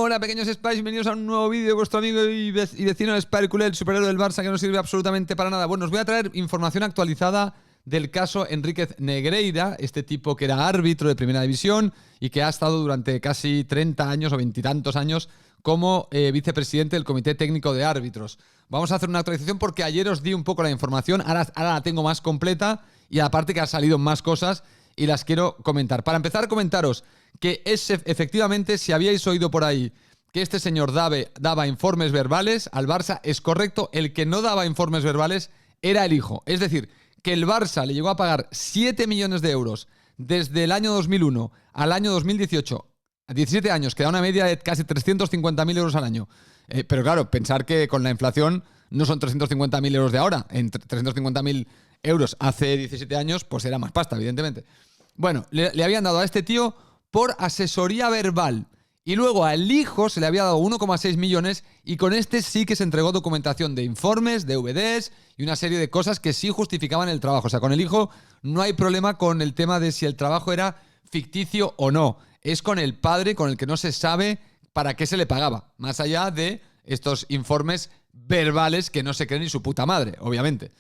Hola, pequeños Spice, bienvenidos a un nuevo vídeo de vuestro amigo y vecino Spire Culé, el superhéroe del Barça que no sirve absolutamente para nada. Bueno, os voy a traer información actualizada del caso Enríquez Negreira, este tipo que era árbitro de Primera División y que ha estado durante casi 30 años o veintitantos años como vicepresidente del Comité Técnico de Árbitros. Vamos a hacer una actualización porque ayer os di un poco la información, ahora la tengo más completa y aparte que han salido más cosas y las quiero comentar. Para empezar, comentaros que efectivamente, si habíais oído por ahí que este señor daba informes verbales al Barça, es correcto. El que no daba informes verbales era el hijo. Es decir, que el Barça le llegó a pagar 7 millones de euros desde el año 2001 al año 2018, a 17 años, que da una media de casi 350.000 euros al año. Pero claro, pensar que con la inflación no son 350.000 euros de ahora. En 350.000 euros hace 17 años, pues era más pasta, evidentemente. Bueno, le habían dado a este tío por asesoría verbal. Y luego al hijo se le había dado 1,6 millones y con este sí que se entregó documentación de informes, DVDs y una serie de cosas que sí justificaban el trabajo. O sea, con el hijo no hay problema con el tema de si el trabajo era ficticio o no. Es con el padre con el que no se sabe para qué se le pagaba. Más allá de estos informes verbales que no se cree ni su puta madre, obviamente.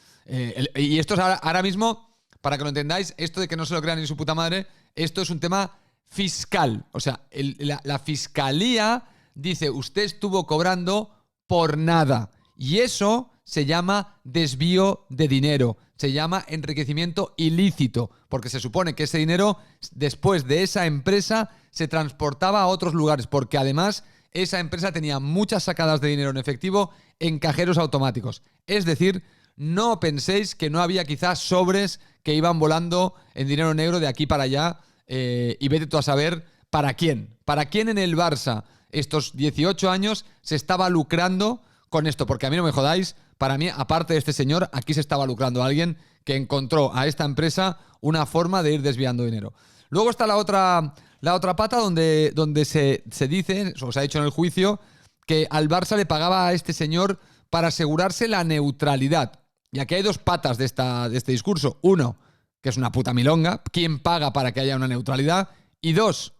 Y esto es ahora mismo, para que lo entendáis, esto de que no se lo crean ni su puta madre, esto es un tema fiscal. O sea, la fiscalía dice, usted estuvo cobrando por nada. Y eso se llama desvío de dinero. Se llama enriquecimiento ilícito. Porque se supone que ese dinero, después de esa empresa, se transportaba a otros lugares. Porque además, esa empresa tenía muchas sacadas de dinero en efectivo en cajeros automáticos. Es decir, no penséis que no había quizás sobres que iban volando en dinero negro de aquí para allá y vete tú a saber para quién. ¿Para quién en el Barça estos 18 años se estaba lucrando con esto? Porque a mí no me jodáis, para mí, aparte de este señor, aquí se estaba lucrando alguien que encontró a esta empresa una forma de ir desviando dinero. Luego está la otra pata donde se dice, o se ha dicho en el juicio, que al Barça le pagaba a este señor para asegurarse la neutralidad. Y aquí hay dos patas de este discurso. Uno, que es una puta milonga. ¿Quién paga para que haya una neutralidad? Y dos,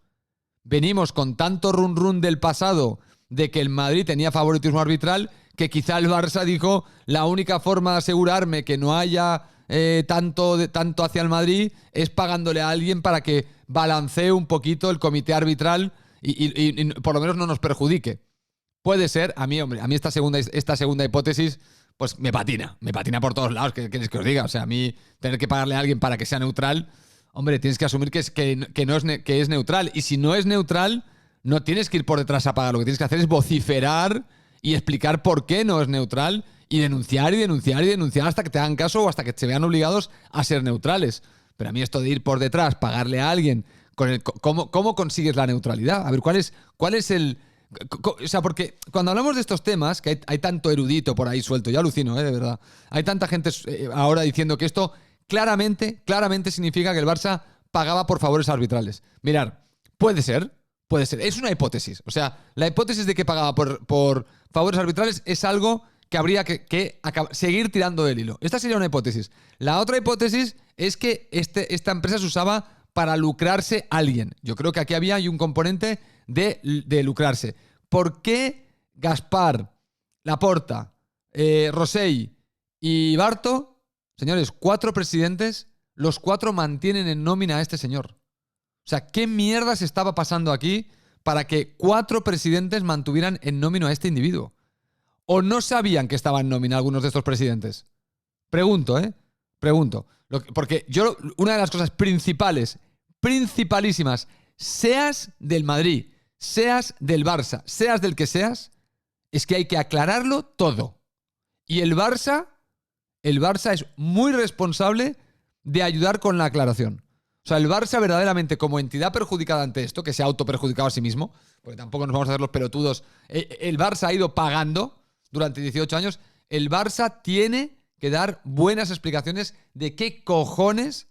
venimos con tanto run del pasado de que el Madrid tenía favoritismo arbitral que quizá el Barça dijo la única forma de asegurarme que no haya tanto hacia el Madrid es pagándole a alguien para que balancee un poquito el comité arbitral y por lo menos no nos perjudique. Puede ser, a mí esta segunda hipótesis pues me patina por todos lados. ¿Qué queréis que os diga? O sea, a mí tener que pagarle a alguien para que sea neutral, hombre, tienes que asumir que es neutral. Y si no es neutral, no tienes que ir por detrás a pagar. Lo que tienes que hacer es vociferar y explicar por qué no es neutral y denunciar hasta que te hagan caso o hasta que se vean obligados a ser neutrales. Pero a mí esto de ir por detrás, pagarle a alguien, ¿cómo consigues la neutralidad? A ver, ¿cuál es el...? O sea, porque cuando hablamos de estos temas, que hay tanto erudito por ahí suelto, yo alucino, de verdad. Hay tanta gente ahora diciendo que esto claramente significa que el Barça pagaba por favores arbitrales. Mirar, puede ser. Es una hipótesis. O sea, la hipótesis de que pagaba por favores arbitrales es algo que habría que seguir tirando del hilo. Esta sería una hipótesis. La otra hipótesis es que esta empresa se usaba para lucrarse a alguien. Yo creo que aquí había un componente de lucrarse. ¿Por qué Gaspar, Laporta, Rosell y Barto, señores, 4 presidentes, los 4 mantienen en nómina a este señor? O sea, ¿qué mierda se estaba pasando aquí para que 4 presidentes mantuvieran en nómina a este individuo? ¿O no sabían que estaba en nómina algunos de estos presidentes? Pregunto. Porque una de las cosas principalísimas, seas del Madrid, seas del Barça, seas del que seas, es que hay que aclararlo todo. Y el Barça es muy responsable de ayudar con la aclaración. O sea, el Barça verdaderamente como entidad perjudicada ante esto, que se ha autoperjudicado a sí mismo, porque tampoco nos vamos a hacer los pelotudos, el Barça ha ido pagando durante 18 años, el Barça tiene que dar buenas explicaciones de qué cojones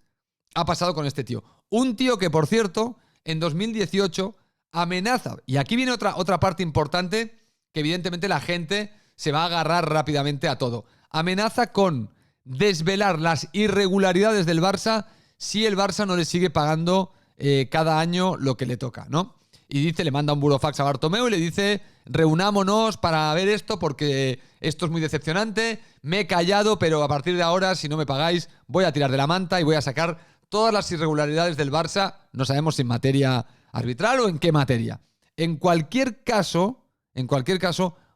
ha pasado con este tío. Un tío que, por cierto, en 2018 amenaza, y aquí viene otra parte importante que evidentemente la gente se va a agarrar rápidamente a todo. Amenaza con desvelar las irregularidades del Barça si el Barça no le sigue pagando cada año lo que le toca, ¿no? y dice, le manda un burofax a Bartomeu y le dice, reunámonos para ver esto porque esto es muy decepcionante, me he callado, pero a partir de ahora, si no me pagáis, voy a tirar de la manta y voy a sacar todas las irregularidades del Barça, no sabemos si en materia arbitral o en qué materia. En cualquier caso,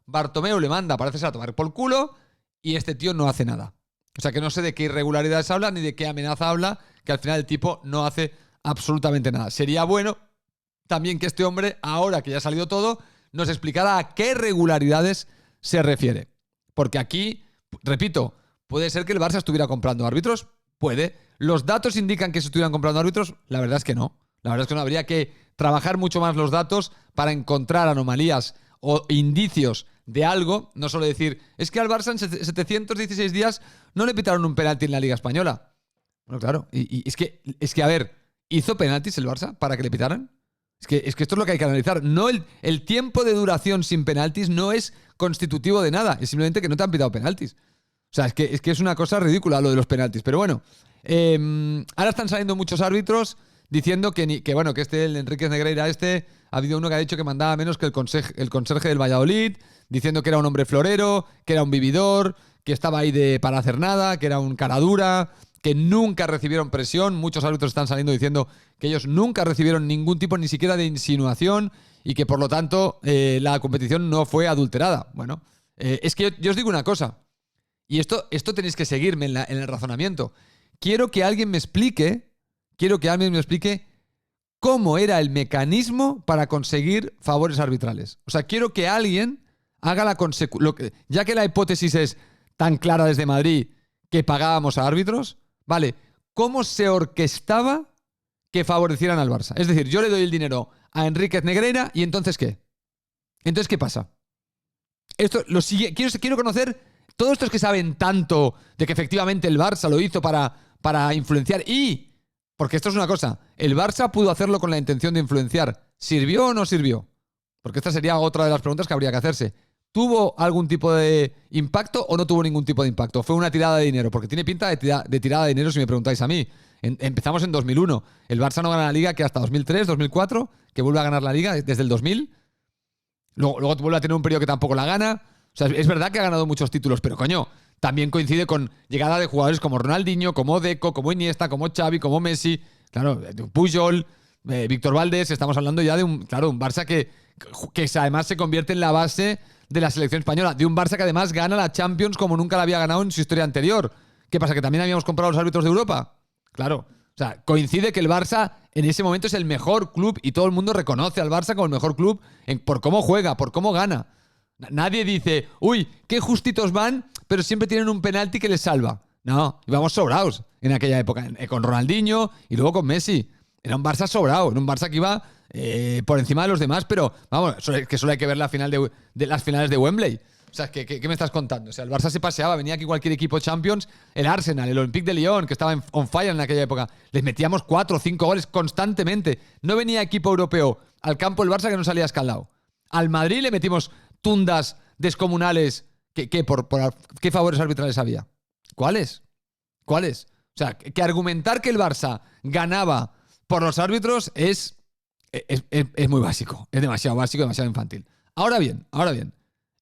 Bartomeu le manda, parece ser, a tomar por culo y este tío no hace nada. O sea que no sé de qué irregularidades habla ni de qué amenaza habla, que al final el tipo no hace absolutamente nada. Sería bueno también que este hombre, ahora que ya ha salido todo, nos explicara a qué irregularidades se refiere. Porque aquí, repito, puede ser que el Barça estuviera comprando árbitros, puede. ¿Los datos indican que se estuvieran comprando árbitros? La verdad es que no. La verdad es que no. Habría que trabajar mucho más los datos para encontrar anomalías o indicios de algo. No solo decir, es que al Barça en 716 días no le pitaron un penalti en la Liga Española. Bueno, claro. Y es que, a ver, ¿hizo penaltis el Barça para que le pitaran? Es que esto es lo que hay que analizar. No el tiempo de duración sin penaltis no es constitutivo de nada. Es simplemente que no te han pitado penaltis. O sea, es que es una cosa ridícula lo de los penaltis. Pero bueno, ahora están saliendo muchos árbitros diciendo que el Enríquez Negreira ha habido uno que ha dicho que mandaba menos que el conserje del Valladolid, diciendo que era un hombre florero, que era un vividor, que estaba ahí para hacer nada, que era un cara dura, que nunca recibieron presión. Muchos árbitros están saliendo diciendo que ellos nunca recibieron ningún tipo ni siquiera de insinuación y que por lo tanto la competición no fue adulterada. Bueno, es que yo os digo una cosa, y esto tenéis que seguirme en el razonamiento. Quiero que alguien me explique cómo era el mecanismo para conseguir favores arbitrales. O sea, quiero que alguien haga la consecución. Ya que la hipótesis es tan clara desde Madrid que pagábamos a árbitros, ¿vale? ¿Cómo se orquestaba que favorecieran al Barça? Es decir, yo le doy el dinero a Enríquez Negreira y ¿entonces qué? ¿Entonces qué pasa? Quiero conocer todos estos que saben tanto de que efectivamente el Barça lo hizo para influenciar porque esto es una cosa, el Barça pudo hacerlo con la intención de influenciar. ¿Sirvió o no sirvió? Porque esta sería otra de las preguntas que habría que hacerse. ¿Tuvo algún tipo de impacto o no tuvo ningún tipo de impacto? ¿Fue una tirada de dinero? Porque tiene pinta de tirada de dinero si me preguntáis a mí. Empezamos en 2001. El Barça no gana la Liga que hasta 2003, 2004, que vuelve a ganar la Liga desde el 2000. Luego vuelve a tener un periodo que tampoco la gana. O sea, es verdad que ha ganado muchos títulos, pero coño, también coincide con llegada de jugadores como Ronaldinho, como Deco, como Iniesta, como Xavi, como Messi, claro, Puyol, Víctor Valdés. Estamos hablando ya de un Barça que además se convierte en la base de la selección española, de un Barça que además gana la Champions como nunca la había ganado en su historia anterior. ¿Qué pasa? ¿Que también habíamos comprado los árbitros de Europa? Claro. O sea, coincide que el Barça en ese momento es el mejor club y todo el mundo reconoce al Barça como el mejor club por cómo juega, por cómo gana. Nadie dice, uy, qué justitos van, pero siempre tienen un penalti que les salva. No, íbamos sobrados en aquella época, con Ronaldinho y luego con Messi. Era un Barça sobrado, era un Barça que iba por encima de los demás, pero vamos, que solo hay que ver la final de las finales de Wembley. O sea, ¿qué me estás contando? O sea, el Barça se paseaba, venía aquí cualquier equipo Champions, el Arsenal, el Olympique de Lyon, que estaba on fire en aquella época, les metíamos 4 o 5 goles constantemente. No venía equipo europeo al campo del Barça que no salía escaldado. Al Madrid le metimos tundas descomunales. ¿Qué favores arbitrales había? ¿Cuáles? O sea, que argumentar que el Barça ganaba por los árbitros es muy básico. Es demasiado básico, demasiado infantil. Ahora bien,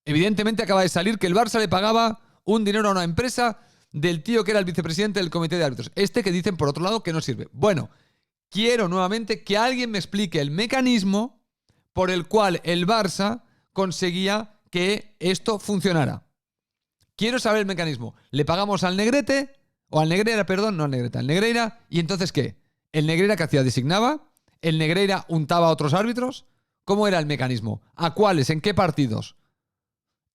evidentemente acaba de salir que el Barça le pagaba un dinero a una empresa del tío que era el vicepresidente del comité de árbitros. Que dicen por otro lado que no sirve. Bueno, quiero nuevamente que alguien me explique el mecanismo por el cual el Barça conseguía que esto funcionara. Quiero saber el mecanismo. Le pagamos al Negrete, o al Negreira, perdón, no al Negrete, al Negreira, y entonces ¿qué? ¿El Negreira qué hacía? ¿Designaba? ¿El Negreira untaba a otros árbitros? ¿Cómo era el mecanismo? ¿A cuáles? ¿En qué partidos?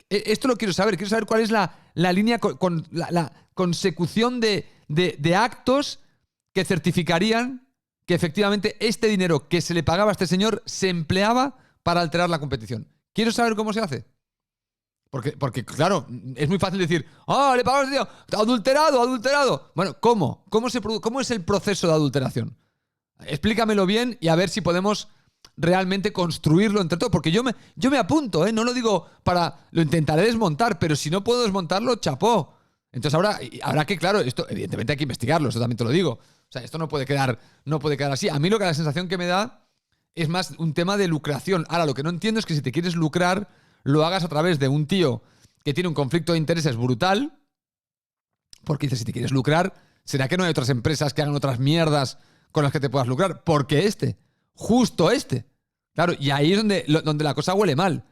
Esto lo quiero saber cuál es la línea con la consecución de actos que certificarían que efectivamente este dinero que se le pagaba a este señor se empleaba para alterar la competición. Quiero saber cómo se hace. Porque claro, es muy fácil decir, le pagamos a este tío, adulterado. Bueno, ¿cómo? ¿Cómo es el proceso de adulteración? Explícamelo bien y a ver si podemos realmente construirlo entre todos. Porque yo me apunto, no lo digo lo intentaré desmontar, pero si no puedo desmontarlo, chapó. Entonces habrá que, claro, esto evidentemente hay que investigarlo, eso también te lo digo. O sea, esto no puede quedar así. A mí la sensación que me da es más un tema de lucración. Ahora, lo que no entiendo es que si te quieres lucrar, lo hagas a través de un tío que tiene un conflicto de intereses brutal, porque dices, si te quieres lucrar, ¿será que no hay otras empresas que hagan otras mierdas con las que te puedas lucrar? Porque justo este. Claro, y ahí es donde la cosa huele mal.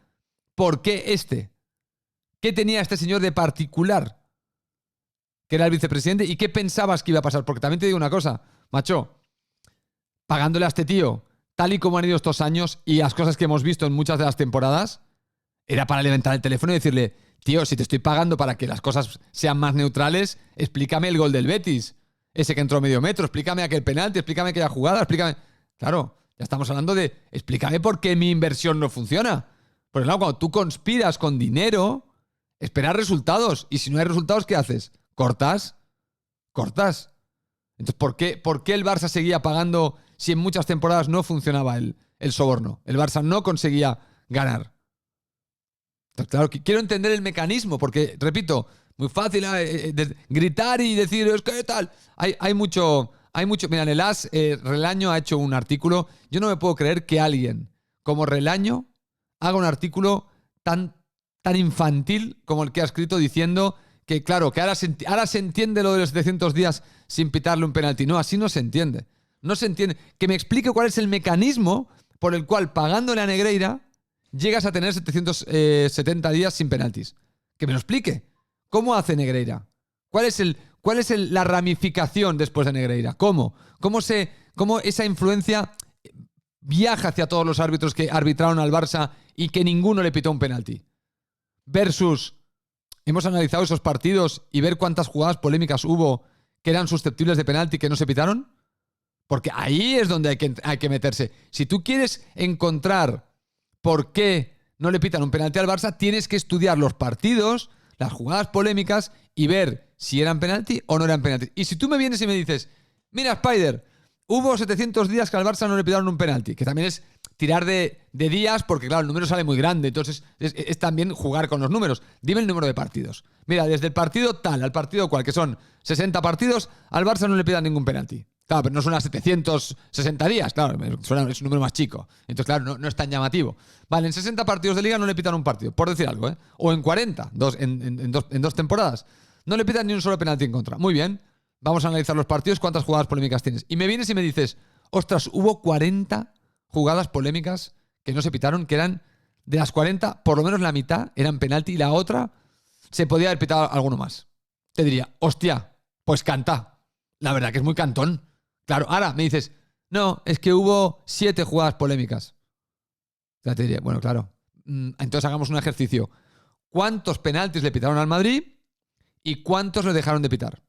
¿Por qué este? ¿Qué tenía este señor de particular? Que era el vicepresidente. ¿Y qué pensabas que iba a pasar? Porque también te digo una cosa, macho, pagándole a este tío, tal y como han ido estos años y las cosas que hemos visto en muchas de las temporadas, era para levantar el teléfono y decirle, tío, si te estoy pagando para que las cosas sean más neutrales, explícame el gol del Betis, ese que entró a medio metro, explícame aquel penalti, explícame aquella jugada, explícame... Claro, ya estamos hablando de, explícame por qué mi inversión no funciona. Porque claro, cuando tú conspiras con dinero, esperas resultados. Y si no hay resultados, ¿qué haces? Cortas. Entonces, ¿por qué el Barça seguía pagando si en muchas temporadas no funcionaba el soborno? El Barça no conseguía ganar. Entonces, claro, quiero entender el mecanismo, porque, repito, muy fácil gritar y decir, es que tal. Hay mucho... Mira, en el AS, Relaño ha hecho un artículo. Yo no me puedo creer que alguien como Relaño haga un artículo tan infantil como el que ha escrito diciendo que, claro, que ahora se entiende lo de los 700 días sin pitarle un penalti. No, así no se entiende. No se entiende. Que me explique cuál es el mecanismo por el cual, pagándole a Negreira, llegas a tener 770 días sin penaltis. Que me lo explique. ¿Cómo hace Negreira? ¿Cuál es la ramificación después de Negreira? ¿Cómo esa influencia viaja hacia todos los árbitros que arbitraron al Barça y que ninguno le pitó un penalti? Versus, hemos analizado esos partidos y ver cuántas jugadas polémicas hubo que eran susceptibles de penalti que no se pitaron. Porque ahí es donde hay que meterse. Si tú quieres encontrar por qué no le pitan un penalti al Barça, tienes que estudiar los partidos, las jugadas polémicas y ver si eran penalti o no eran penalti. Y si tú me vienes y me dices, mira, Spider, hubo 700 días que al Barça no le pitaron un penalti, que también es tirar de días porque, claro, el número sale muy grande, entonces es también jugar con los números. Dime el número de partidos. Mira, desde el partido tal al partido cual, que son 60 partidos, al Barça no le pitan ningún penalti. Claro, pero no son las 760 días, claro, es un número más chico. Entonces, claro, no es tan llamativo. Vale, en 60 partidos de liga no le pitan un partido, por decir algo, ¿eh? O en 40, en dos temporadas. No le pitan ni un solo penalti en contra. Muy bien, vamos a analizar los partidos, cuántas jugadas polémicas tienes. Y me vienes y me dices, ostras, hubo 40 jugadas polémicas que no se pitaron, que eran, de las 40, por lo menos la mitad eran penalti y la otra se podía haber pitado alguno más. Te diría, hostia, pues canta. La verdad que es muy cantón. Claro, ahora me dices, no, es que hubo 7 jugadas polémicas. Ya te diría, bueno, claro. Entonces hagamos un ejercicio. ¿Cuántos penaltis le pitaron al Madrid y cuántos le dejaron de pitar?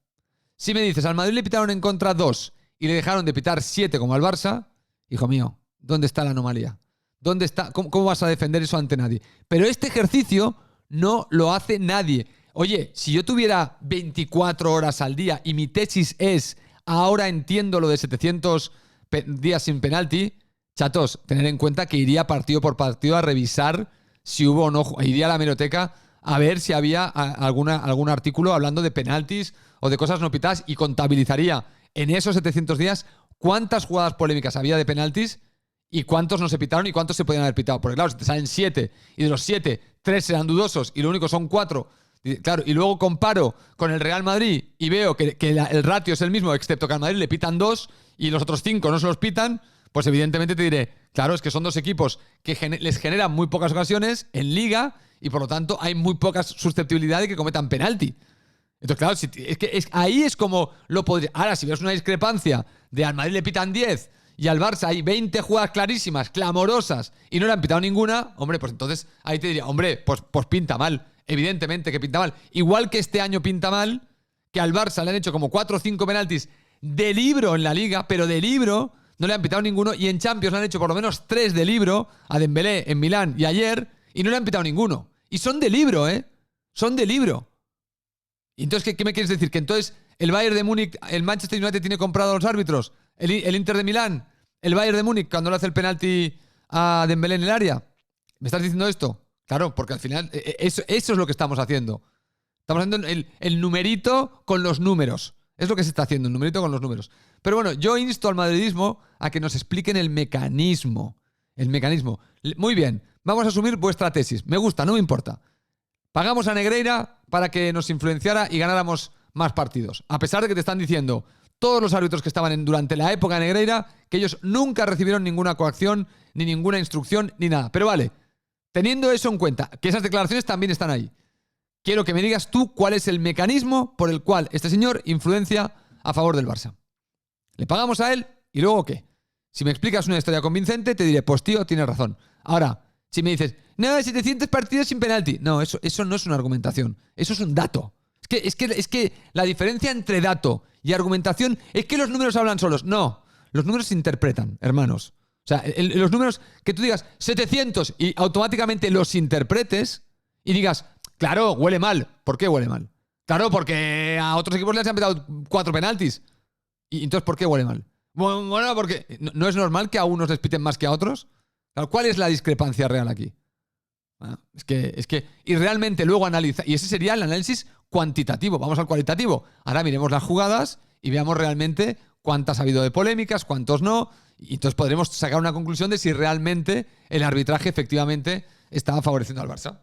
Si me dices, al Madrid le pitaron en contra 2 y le dejaron de pitar 7 como al Barça, hijo mío, ¿dónde está la anomalía? ¿Dónde está? ¿Cómo vas a defender eso ante nadie? Pero este ejercicio no lo hace nadie. Oye, si yo tuviera 24 horas al día y mi tesis es, ahora entiendo lo de 700 días sin penalti, chatos, tener en cuenta que iría partido por partido a revisar si hubo o no, iría a la hemeroteca a ver si había algún artículo hablando de penaltis o de cosas no pitadas y contabilizaría en esos 700 días cuántas jugadas polémicas había de penaltis y cuántos no se pitaron y cuántos se podían haber pitado. Porque claro, si te salen 7 y de los 7, 3 serán dudosos y lo único son 4, claro, y luego comparo con el Real Madrid y veo que el ratio es el mismo, excepto que al Madrid le pitan 2 y los otros 5 no se los pitan, pues evidentemente te diré, claro, es que son dos equipos que les generan muy pocas ocasiones en Liga y por lo tanto hay muy pocas susceptibilidad de que cometan penalti. Entonces, claro, ahí es como lo podría... Ahora, si ves una discrepancia de al Madrid le pitan 10 y al Barça hay 20 jugadas clarísimas, clamorosas, y no le han pitado ninguna, hombre, pues entonces ahí te diría, hombre, pues pinta mal. Evidentemente que pinta mal. Igual que este año pinta mal, que al Barça le han hecho como 4 o 5 penaltis de libro en la Liga, pero de libro no le han pitado ninguno, y en Champions le han hecho por lo menos 3 de libro, a Dembélé en Milán y ayer, y no le han pitado ninguno. Y son de libro, ¿eh? Son de libro. Y entonces, ¿qué me quieres decir? ¿Que entonces el Bayern de Múnich, el Manchester United tiene comprado a los árbitros? ¿El Inter de Milán? ¿El Bayern de Múnich cuando le hace el penalti a Dembélé en el área? ¿Me estás diciendo esto? Claro, porque al final eso es lo que estamos haciendo. Estamos haciendo el numerito con los números. Es lo que se está haciendo, el numerito con los números. Pero bueno, yo insto al madridismo a que nos expliquen el mecanismo. El mecanismo. Muy bien, vamos a asumir vuestra tesis. Me gusta, no me importa. Pagamos a Negreira para que nos influenciara y ganáramos más partidos. A pesar de que te están diciendo todos los árbitros que estaban durante la época de Negreira que ellos nunca recibieron ninguna coacción, ni ninguna instrucción, ni nada. Pero vale, teniendo eso en cuenta, que esas declaraciones también están ahí, quiero que me digas tú cuál es el mecanismo por el cual este señor influencia a favor del Barça. Le pagamos a él y luego ¿qué? Si me explicas una historia convincente, te diré, pues tío, tienes razón. Ahora, si me dices, no, 700 partidos sin penalti. No, eso no es una argumentación. Eso es un dato. Es que la diferencia entre dato y argumentación es que los números hablan solos. No, los números se interpretan, hermanos. O sea, los números que tú digas 700 y automáticamente los interpretes y digas, claro, huele mal. ¿Por qué huele mal? Claro, porque a otros equipos les han petado 4 penaltis. ¿Y entonces por qué huele mal? Bueno, porque ¿no es normal que a unos les piten más que a otros? ¿Cuál es la discrepancia real aquí? Bueno, y realmente luego analiza, y ese sería el análisis cuantitativo. Vamos al cualitativo. Ahora miremos las jugadas y veamos realmente cuántas ha habido de polémicas, cuántos no, y entonces podremos sacar una conclusión de si realmente el arbitraje efectivamente estaba favoreciendo al Barça.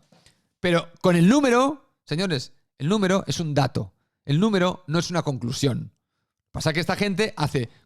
Pero con el número, señores, el número es un dato. El número no es una conclusión. Pasa que esta gente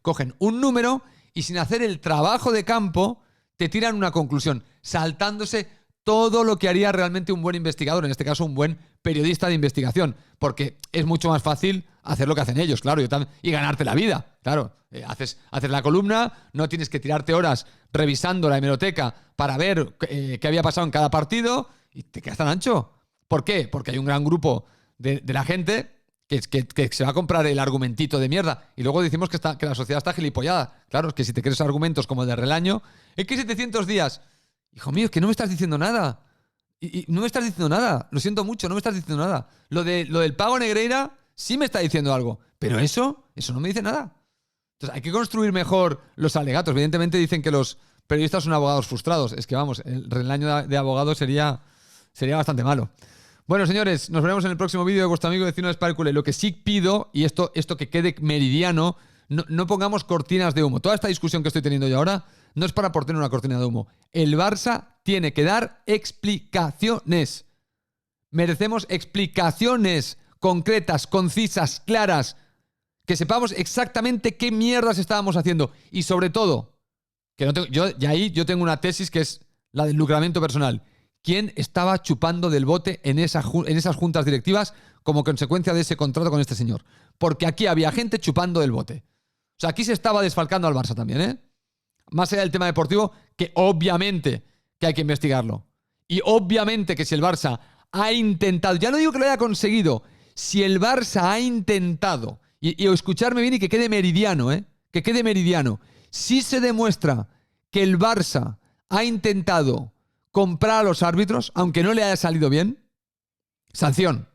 cogen un número y sin hacer el trabajo de campo te tiran una conclusión, saltándose todo lo que haría realmente un buen investigador, en este caso un buen periodista de investigación, porque es mucho más fácil hacer lo que hacen ellos, claro, y ganarte la vida, claro. Haces la columna, no tienes que tirarte horas revisando la hemeroteca para ver qué había pasado en cada partido y te quedas tan ancho. ¿Por qué? Porque hay un gran grupo de la gente que se va a comprar el argumentito de mierda. Y luego decimos que la sociedad está gilipollada. Claro, es que si te crees argumentos como el de Relaño, es que 700 días. Hijo mío, es que no me estás diciendo nada. Y no me estás diciendo nada. Lo siento mucho, no me estás diciendo nada. Lo del pago a Negreira sí me está diciendo algo. Pero eso no me dice nada. Entonces hay que construir mejor los alegatos. Evidentemente dicen que los periodistas son abogados frustrados. Es que vamos, el Relaño de abogado sería bastante malo. Bueno, señores, nos veremos en el próximo vídeo de vuestro amigo vecino de Sparkule. Lo que sí pido, y esto que quede meridiano, no pongamos cortinas de humo. Toda esta discusión que estoy teniendo yo ahora no es para poner una cortina de humo. El Barça tiene que dar explicaciones. Merecemos explicaciones concretas, concisas, claras. Que sepamos exactamente qué mierdas estábamos haciendo. Y sobre todo, yo tengo una tesis que es la del lucramiento personal. ¿Quién estaba chupando del bote en esas juntas directivas como consecuencia de ese contrato con este señor? Porque aquí había gente chupando del bote. O sea, aquí se estaba desfalcando al Barça también, ¿eh? Más allá del tema deportivo, que obviamente que hay que investigarlo. Y obviamente que si el Barça ha intentado, ya no digo que lo haya conseguido, si el Barça ha intentado, y escucharme bien y que quede meridiano, ¿eh? Que quede meridiano. Si se demuestra que el Barça ha intentado comprar a los árbitros, aunque no le haya salido bien, sanción.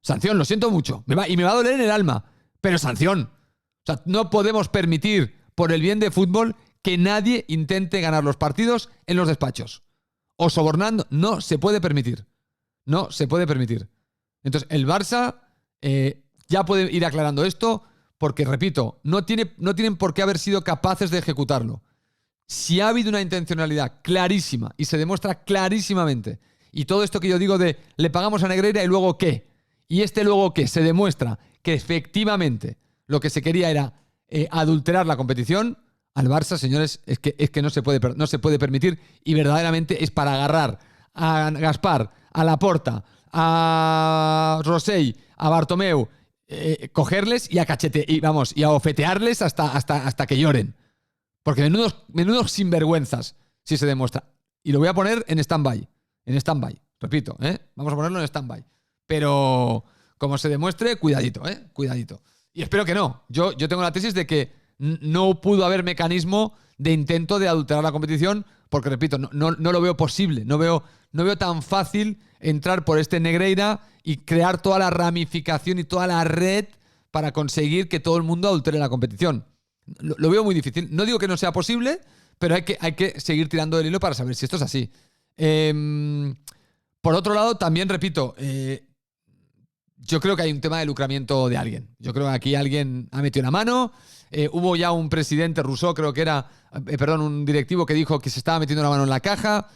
Sanción, lo siento mucho. Me va a doler en el alma, pero sanción. O sea, no podemos permitir, por el bien de fútbol, que nadie intente ganar los partidos en los despachos. O sobornando, no se puede permitir. No se puede permitir. Entonces, el Barça ya puede ir aclarando esto, porque, repito, no tienen por qué haber sido capaces de ejecutarlo. Si ha habido una intencionalidad clarísima y se demuestra clarísimamente, y todo esto que yo digo de le pagamos a Negreira y luego qué, y luego qué, se demuestra que efectivamente lo que se quería era adulterar la competición, al Barça, señores, es que no se puede permitir, y verdaderamente es para agarrar a Gaspar, a Laporta, a Rosell, a Bartomeu, cogerles y a ofetearles hasta que lloren. Porque menudos sinvergüenzas, si se demuestra. Y lo voy a poner en stand-by. En stand-by. Repito, vamos a ponerlo en stand-by. Pero como se demuestre, cuidadito, cuidadito. Y espero que no. Yo tengo la tesis de que no pudo haber mecanismo de intento de adulterar la competición, porque, repito, no lo veo posible. No veo tan fácil entrar por este Negreira y crear toda la ramificación y toda la red para conseguir que todo el mundo adultere la competición. Lo veo muy difícil. No digo que no sea posible, pero hay que seguir tirando del hilo para saber si esto es así. Por otro lado, también repito, yo creo que hay un tema de lucramiento de alguien. Yo creo que aquí alguien ha metido una mano. Hubo ya un presidente, Rousseau creo que era, un directivo que dijo que se estaba metiendo la mano en la caja.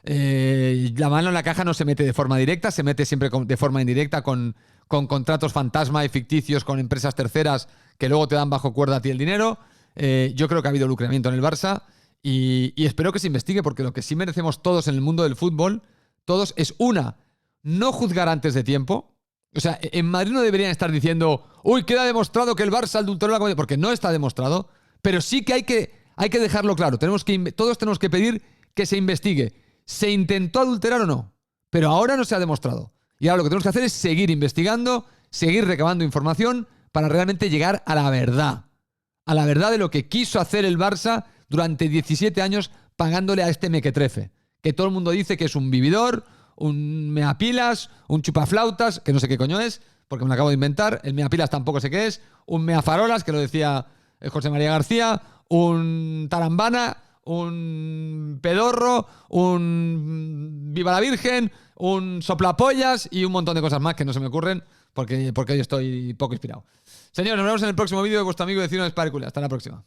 La mano en la caja no se mete de forma directa, se mete siempre de forma indirecta con contratos fantasma y ficticios con empresas terceras que luego te dan bajo cuerda a ti el dinero. Yo creo que ha habido lucramiento en el Barça y espero que se investigue, porque lo que sí merecemos todos en el mundo del fútbol, todos, es no juzgar antes de tiempo. O sea, en Madrid no deberían estar diciendo uy, queda demostrado que el Barça adulteró la competición, porque no está demostrado, pero sí que hay que dejarlo claro. Todos tenemos que pedir que se investigue. ¿Se intentó adulterar o no? Pero ahora no se ha demostrado. Y ahora lo que tenemos que hacer es seguir investigando, seguir recabando información para realmente llegar a la verdad. A la verdad de lo que quiso hacer el Barça durante 17 años pagándole a este mequetrefe. Que todo el mundo dice que es un vividor, un meapilas, un chupaflautas, que no sé qué coño es, porque me lo acabo de inventar. El meapilas tampoco sé qué es. Un meafarolas, que lo decía José María García. Un tarambana, un pedorro, un viva la Virgen, un soplapollas y un montón de cosas más que no se me ocurren porque hoy estoy poco inspirado. Señores, nos vemos en el próximo vídeo de vuestro amigo y vecino de Sparkle. Hasta la próxima.